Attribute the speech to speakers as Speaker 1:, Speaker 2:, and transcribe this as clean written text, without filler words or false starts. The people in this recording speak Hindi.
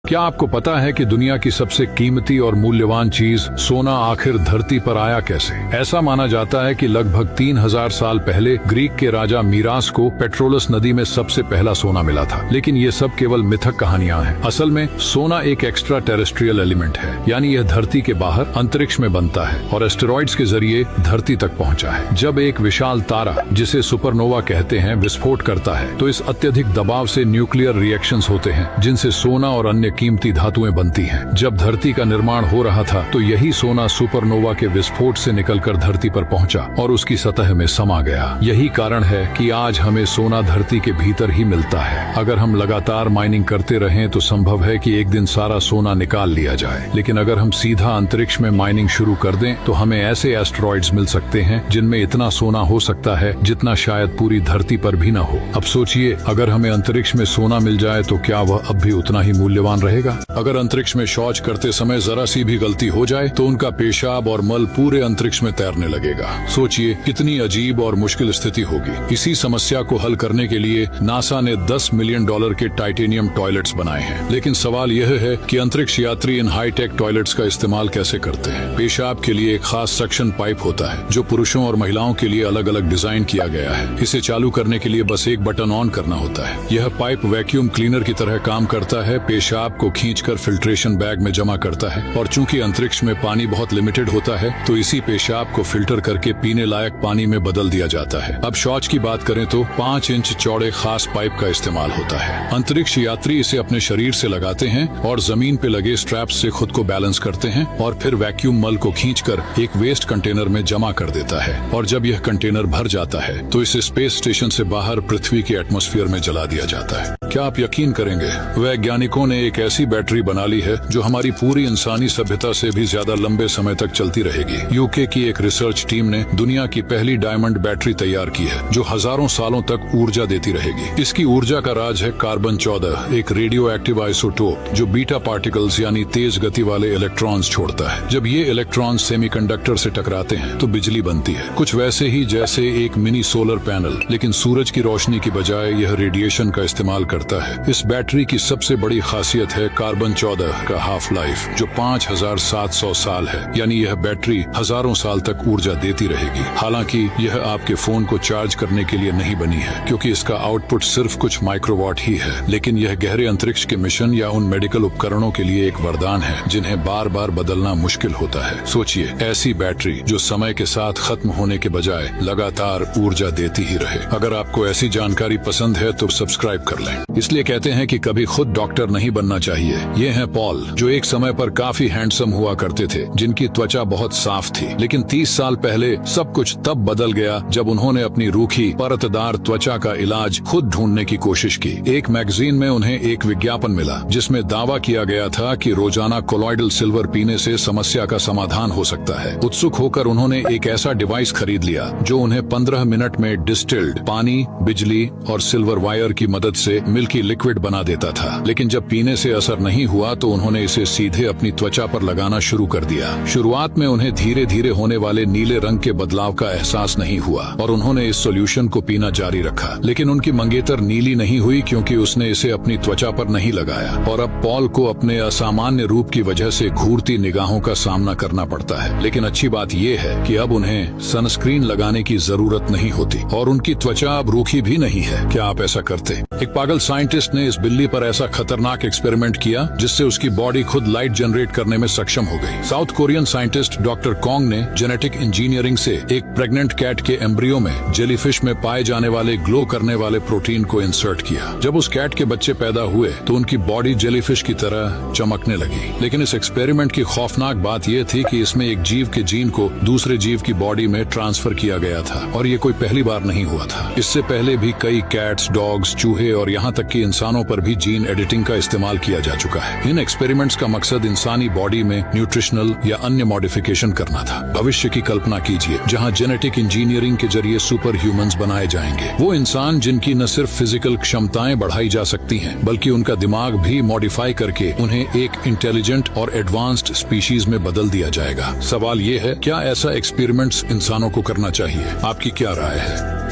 Speaker 1: क्या आपको पता है कि दुनिया की सबसे कीमती और मूल्यवान चीज सोना आखिर धरती पर आया कैसे? ऐसा माना जाता है कि लगभग 3000 साल पहले ग्रीक के राजा मीरास को पेट्रोलस नदी में सबसे पहला सोना मिला था। लेकिन ये सब केवल मिथक कहानियां हैं। असल में सोना एक एक्स्ट्रा टेरेस्ट्रियल एलिमेंट है, यानी यह धरती के बाहर अंतरिक्ष में बनता है और एस्टेरॉइड्स के जरिए धरती तक पहुंचा है। जब एक विशाल तारा, जिसे सुपरनोवा कहते हैं, विस्फोट करता है तो इस अत्यधिक दबाव से न्यूक्लियर रिएक्शंस होते हैं, जिनसे सोना और अन्य कीमती धातुएं बनती हैं। जब धरती का निर्माण हो रहा था तो यही सोना सुपरनोवा के विस्फोट से निकलकर धरती पर पहुंचा और उसकी सतह में समा गया। यही कारण है कि आज हमें सोना धरती के भीतर ही मिलता है। अगर हम लगातार माइनिंग करते रहें तो संभव है कि एक दिन सारा सोना निकाल लिया जाए, लेकिन अगर हम सीधा अंतरिक्ष में माइनिंग शुरू कर दें तो हमें ऐसे एस्टेरॉइड्स मिल सकते हैं जिनमें इतना सोना हो सकता है जितना शायद पूरी धरती पर भी न हो। अब सोचिए, अगर हमें अंतरिक्ष में सोना मिल जाए तो क्या वह अब भी उतना ही मूल्यवान रहेगा? अगर अंतरिक्ष में शौच करते समय जरा सी भी गलती हो जाए तो उनका पेशाब और मल पूरे अंतरिक्ष में तैरने लगेगा। सोचिए कितनी अजीब और मुश्किल स्थिति होगी। इसी समस्या को हल करने के लिए नासा ने $10 मिलियन के टाइटेनियम टॉयलेट्स बनाए हैं। लेकिन सवाल यह है कि अंतरिक्ष यात्री इन हाईटेक टॉयलेट्स का इस्तेमाल कैसे करते हैं? पेशाब के लिए एक खास सक्शन पाइप होता है जो पुरुषों और महिलाओं के लिए अलग अलग डिजाइन किया गया है। इसे चालू करने के लिए बस एक बटन ऑन करना होता है। यह पाइप वैक्यूम क्लीनर की तरह काम करता है, पेशाब को खींचकर फिल्ट्रेशन बैग में जमा करता है और चूंकि अंतरिक्ष में पानी बहुत लिमिटेड होता है तो इसी पेशाब को फिल्टर करके पीने लायक पानी में बदल दिया जाता है। अब शौच की बात करें तो 5 इंच चौड़े खास पाइप का इस्तेमाल होता है। अंतरिक्ष यात्री इसे अपने शरीर से लगाते हैं और जमीन पे लगे स्ट्रैप्स से खुद को बैलेंस करते हैं और फिर वैक्यूम मल को खींचकर एक वेस्ट कंटेनर में जमा कर देता है और जब यह कंटेनर भर जाता है तो इसे स्पेस स्टेशन से बाहर पृथ्वी के एटमॉस्फेयर में जला दिया जाता है। क्या आप यकीन करेंगे, वैज्ञानिकों ने एक ऐसी बैटरी बना ली है जो हमारी पूरी इंसानी सभ्यता से भी ज्यादा लंबे समय तक चलती रहेगी। यूके की एक रिसर्च टीम ने दुनिया की पहली डायमंड बैटरी तैयार की है जो हजारों सालों तक ऊर्जा देती रहेगी। इसकी ऊर्जा का राज है कार्बन 14, एक रेडियो एक्टिव आइसोटोप जो बीटा पार्टिकल्स यानी तेज गति वाले इलेक्ट्रॉन्स छोड़ता है। जब ये इलेक्ट्रॉन्स सेमीकंडक्टर से टकराते हैं तो बिजली बनती है, कुछ वैसे ही जैसे एक मिनी सोलर पैनल, लेकिन सूरज की रोशनी की बजाय यह रेडिएशन का इस्तेमाल करता है। इस बैटरी की सबसे बड़ी खासियत है कार्बन 14 का हाफ लाइफ जो 5700 साल है, यानी यह बैटरी हजारों साल तक ऊर्जा देती रहेगी। हालांकि यह आपके फोन को चार्ज करने के लिए नहीं बनी है क्योंकि इसका आउटपुट सिर्फ कुछ माइक्रोवाट ही है, लेकिन यह गहरे अंतरिक्ष के मिशन या उन मेडिकल उपकरणों के लिए एक वरदान है जिन्हें बार बार बदलना मुश्किल होता है। सोचिए, ऐसी बैटरी जो समय के साथ खत्म होने के बजाय लगातार ऊर्जा देती ही रहे। अगर आपको ऐसी जानकारी पसंद है तो सब्सक्राइब कर लें। इसलिए कहते हैं कि कभी खुद डॉक्टर नहीं बनना चाहिए। ये हैं पॉल, जो एक समय पर काफी हैंडसम हुआ करते थे, जिनकी त्वचा बहुत साफ थी। लेकिन 30 साल पहले सब कुछ तब बदल गया जब उन्होंने अपनी रूखी परतदार त्वचा का इलाज खुद ढूंढने की कोशिश की। एक मैगजीन में उन्हें एक विज्ञापन मिला जिसमें दावा किया गया था कि रोजाना कोलॉइडल सिल्वर पीने से समस्या का समाधान हो सकता है। उत्सुक होकर उन्होंने एक ऐसा डिवाइस खरीद लिया जो उन्हें 15 मिनट में डिस्टिल्ड पानी, बिजली और सिल्वर वायर की मदद से मिल्की लिक्विड बना देता था। लेकिन जब पीने से असर नहीं हुआ तो उन्होंने इसे सीधे अपनी त्वचा पर लगाना शुरू कर दिया। शुरुआत में उन्हें धीरे धीरे होने वाले नीले रंग के बदलाव का एहसास नहीं हुआ और उन्होंने इस सॉल्यूशन को पीना जारी रखा। लेकिन उनकी मंगेतर नीली नहीं हुई क्योंकि उसने इसे अपनी त्वचा पर नहीं लगाया और अब पॉल को अपने असामान्य रूप की वजह से घूरती निगाहों का सामना करना पड़ता है। लेकिन अच्छी बात यह है कि अब उन्हें सनस्क्रीन लगाने की जरूरत नहीं होती और उनकी त्वचा अब रूखी भी नहीं है। क्या आप ऐसा करते? एक पागल साइंटिस्ट ने इस बिल्ली पर ऐसा खतरनाक एक्सपेरिमेंट किया जिससे उसकी बॉडी खुद लाइट जनरेट करने में सक्षम हो गई। South Korean scientist doctor Kong ने जेनेटिक इंजीनियरिंग से एक प्रेग्नेंट कैट के एम्ब्रियो में जेलीफिश में पाए जाने वाले ग्लो करने वाले प्रोटीन को इंसर्ट किया। जब उस कैट के बच्चे पैदा हुए तो उनकी बॉडी जेलीफिश की तरह चमकने लगी। लेकिन इस एक्सपेरिमेंट की खौफनाक बात यह थी कि इसमें एक जीव के जीन को दूसरे जीव की बॉडी में ट्रांसफर किया गया था और ये कोई पहली बार नहीं हुआ था। इससे पहले भी कई कैट्स, डॉग्स, चूहे और यहाँ तक कि इंसानों पर भी जीन एडिटिंग का इस्तेमाल किया जा चुका है। इन एक्सपेरिमेंट्स का मकसद इंसानी बॉडी में न्यूट्रिशनल या अन्य मॉडिफिकेशन करना था। भविष्य की कल्पना कीजिए जहां जेनेटिक इंजीनियरिंग के जरिए सुपर ह्यूमंस बनाए जाएंगे। वो इंसान जिनकी न सिर्फ फिजिकल क्षमताएं बढ़ाई जा सकती हैं बल्कि उनका दिमाग भी मॉडिफाई करके उन्हें एक इंटेलिजेंट और एडवांस्ड स्पीशीज में बदल दिया जाएगा। सवाल ये है, क्या ऐसा एक्सपेरिमेंट्स इंसानों को करना चाहिए? आपकी क्या राय है?